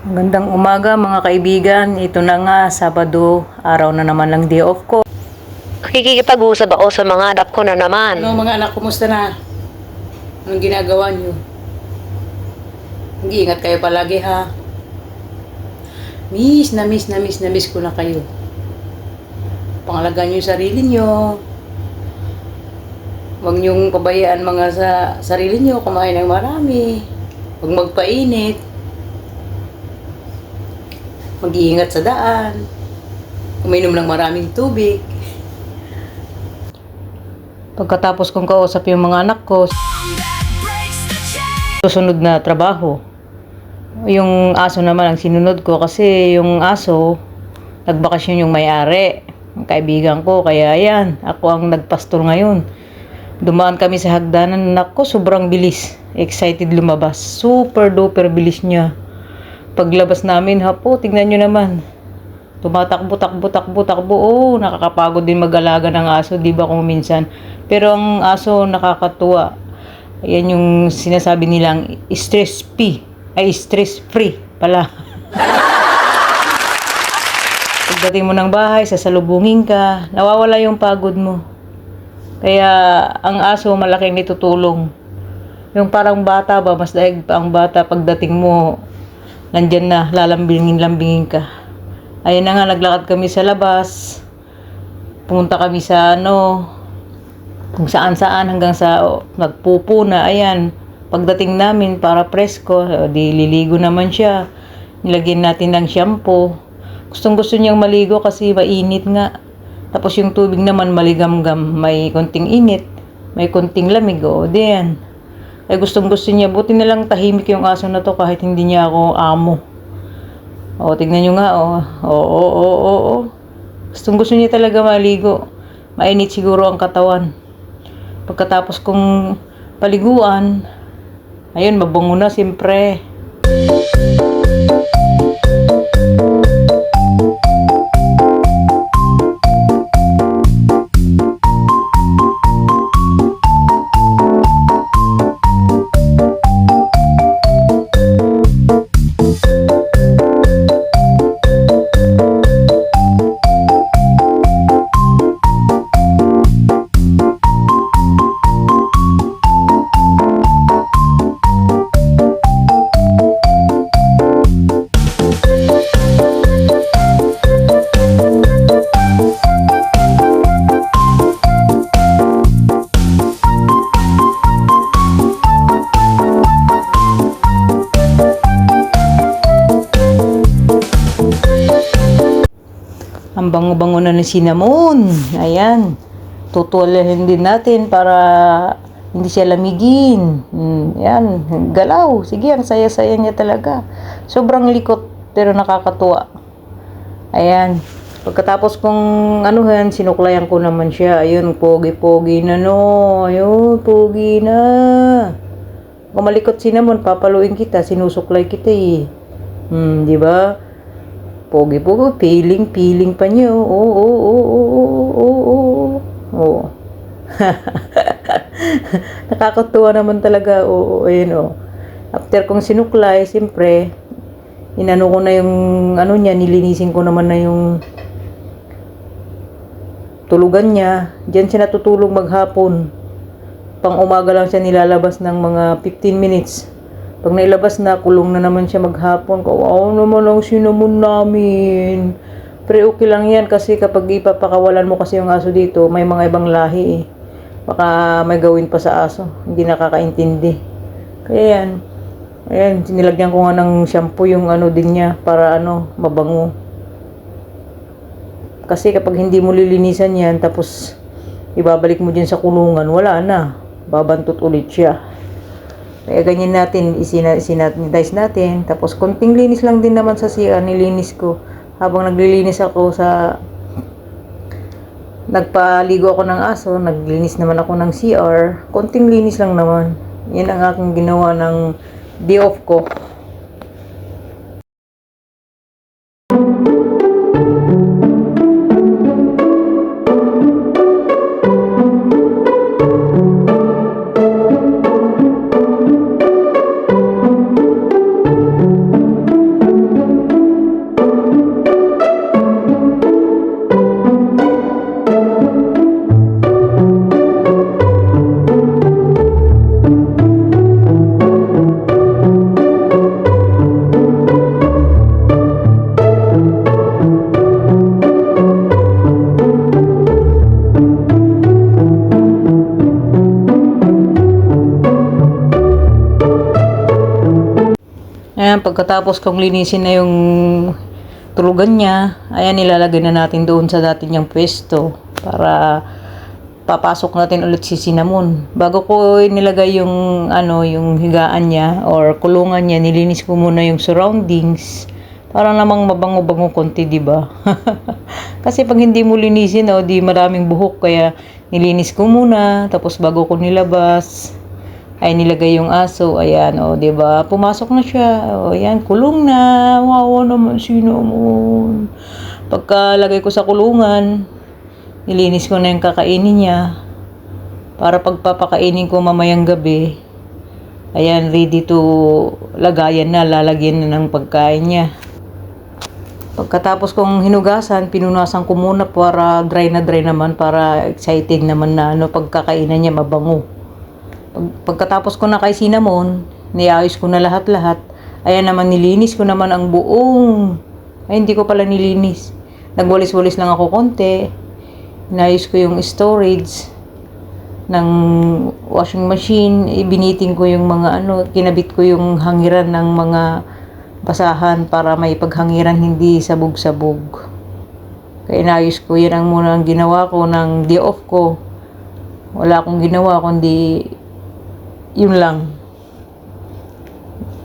Magandang umaga mga kaibigan. Ito na nga, Sabado, araw na naman ng day off ko. Kikipag-usap ako sa mga anak ko na naman. Ano mga anak, kumusta na? Anong ginagawa niyo? Mag-iingat kayo palagi ha. Miss ko na kayo. Pangalagaan niyo yung sarili niyo. Huwag niyong pabayaan mga sa sarili niyo, kumain ng marami. Huwag magpainit. Mag-iingat sa daan. Uminom ng maraming tubig. Pagkatapos kong kausap yung mga anak ko, susunod na trabaho. Yung aso naman ang sinunod ko kasi yung aso, nagbakasyon yung may-ari. Ang kaibigan ko, kaya yan, ako ang nagpastor ngayon. Dumaan kami sa hagdanan, nako, sobrang bilis. Excited lumabas. Super duper bilis niya. Paglabas namin, hapo, tingnan nyo naman. Tumatakbo. Oh, nakakapagod din mag-alaga ng aso, di ba kung minsan. Pero ang aso nakakatuwa. Ayan yung sinasabi nilang stress-free. Ay, stress-free pala. Pagdating mo ng bahay, sasalubungin ka, nawawala yung pagod mo. Kaya ang aso malaking nitutulong. Yung parang bata ba, mas daig pa ang bata pagdating mo, nandyan na, lalambingin ka. Ayun na nga, naglakad kami sa labas. Pumunta kami sa kung saan hanggang sa nagpupo na. Ayan, pagdating namin para presko, di liligo naman siya. Nilagyan natin ng shampoo. Gusto niyang maligo kasi mainit nga. Tapos yung tubig naman maligamgam, may konting init, may konting lamig. O, diyan. Ay gusto niya, buti na lang tahimik yung aso na to kahit hindi niya ako amo. O, tignan nyo nga, o. Gusto niya talaga maligo. Mainit siguro ang katawan. Pagkatapos kong paliguan, ayun, mabango na siyempre. Ang bango-bango na ng cinnamon. Ayan. Tutualahin din natin para hindi siya lamigin. Yan. Galaw. Sige, ang saya-saya niya talaga. Sobrang likot pero nakakatuwa. Ayan. Pagkatapos kong sinuklayan ko naman siya. Ayun, pogi-pogi na Ayun, pogi na. Kung malikot cinnamon, papaluin kita. Sinusuklay kita eh. Di ba? Pogi, feeling pa niyo. Oo. Nakakatuwa naman talaga. Ayun. After kong sinuklay, siyempre, inano ko na yung niya, nilinisin ko naman na yung tulugan niya. Diyan siya natutulog maghapon. Pang umaga lang siya nilalabas ng mga 15 minutes. Pag nailabas na, kulong na naman siya maghapon. Kawawa naman ang cinnamon namin. Pero okay lang yan kasi kapag ipapakawalan mo kasi yung aso dito, may mga ibang lahi eh. Baka may gawin pa sa aso. Hindi nakakaintindi. Kaya yan. Ayan, sinilagyan ko nga ng shampoo yung din niya para mabango. Kasi kapag hindi mo lilinisan yan, tapos ibabalik mo din sa kulungan, wala na. Babantot ulit siya. Kaya ganyan natin, isinanitize natin. Tapos konting linis lang din naman sa CR, nilinis ko. Habang naglilinis ako nagpaligo ako ng aso, naglinis naman ako ng CR. Konting linis lang naman. Yan ang aking ginawa ng day off ko. Ayan, pagkatapos kong linisin na yung tulugan niya, ayan, nilalagay na natin doon sa dati niyang pwesto para papasok natin ulit si Cinnamon. Bago ko nilagay yung yung higaan niya or kulungan niya, nilinis ko muna yung surroundings para namang mabango-bango konti, di ba? Kasi pag hindi mo linisin, di maraming buhok, kaya nilinis ko muna, tapos bago ko nilabas, ay nilagay yung aso. Ayan, di ba? Pumasok na siya. Ayan, kulong na. Wow naman, Cinnamon. Pagkalagay ko sa kulungan, nilinis ko na yung kakainin niya para pagpapakainin ko mamayang gabi. Ayan, ready to lagayan na, lalagyan na ng pagkain niya. Pagkatapos kong hinugasan, pinunasan ko muna para dry na dry naman, para excited naman na pagkakainan niya mabango. Pagkatapos ko na kay Cinnamon, niayos ko na lahat-lahat. Ayan naman, nilinis ko naman ang buong. Ay, hindi ko pala nilinis. Nagwalis-walis lang ako konti. Inayos ko yung storage ng washing machine. Ibiniting ko yung mga kinabit ko yung hangiran ng mga basahan para may paghangiran, hindi sabog-sabog. Kaya inayos ko. Yan ang muna ang ginawa ko ng day off ko. Wala akong ginawa kundi yun lang.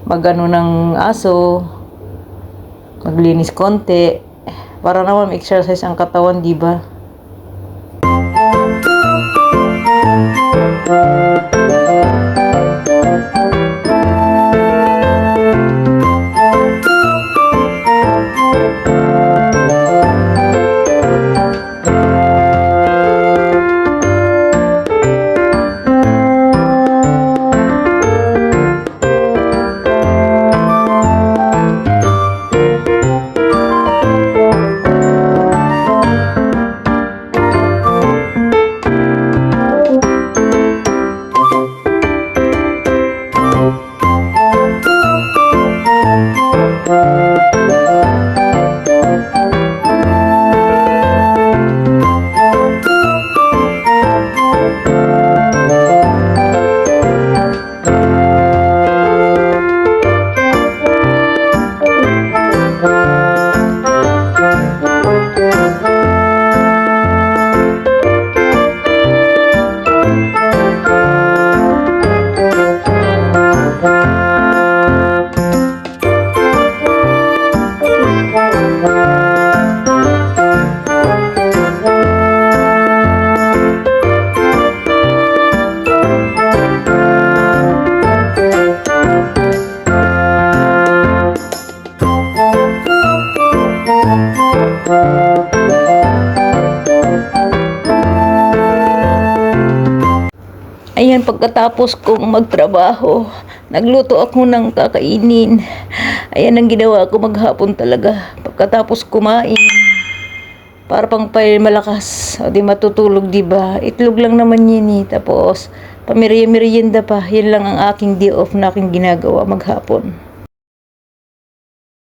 Mag-ano ng aso, maglinis konti para naman exercise ang katawan, di ba? Ayan, pagkatapos kong magtrabaho, nagluto ako ng kakainin. Ayan ang ginawa ko maghapon talaga. Pagkatapos kumain, para pang malakas, o di matutulog, di ba? Itlog lang naman yun eh. Tapos, pamiriya-merienda pa. Yan lang ang aking day off na aking ginagawa maghapon.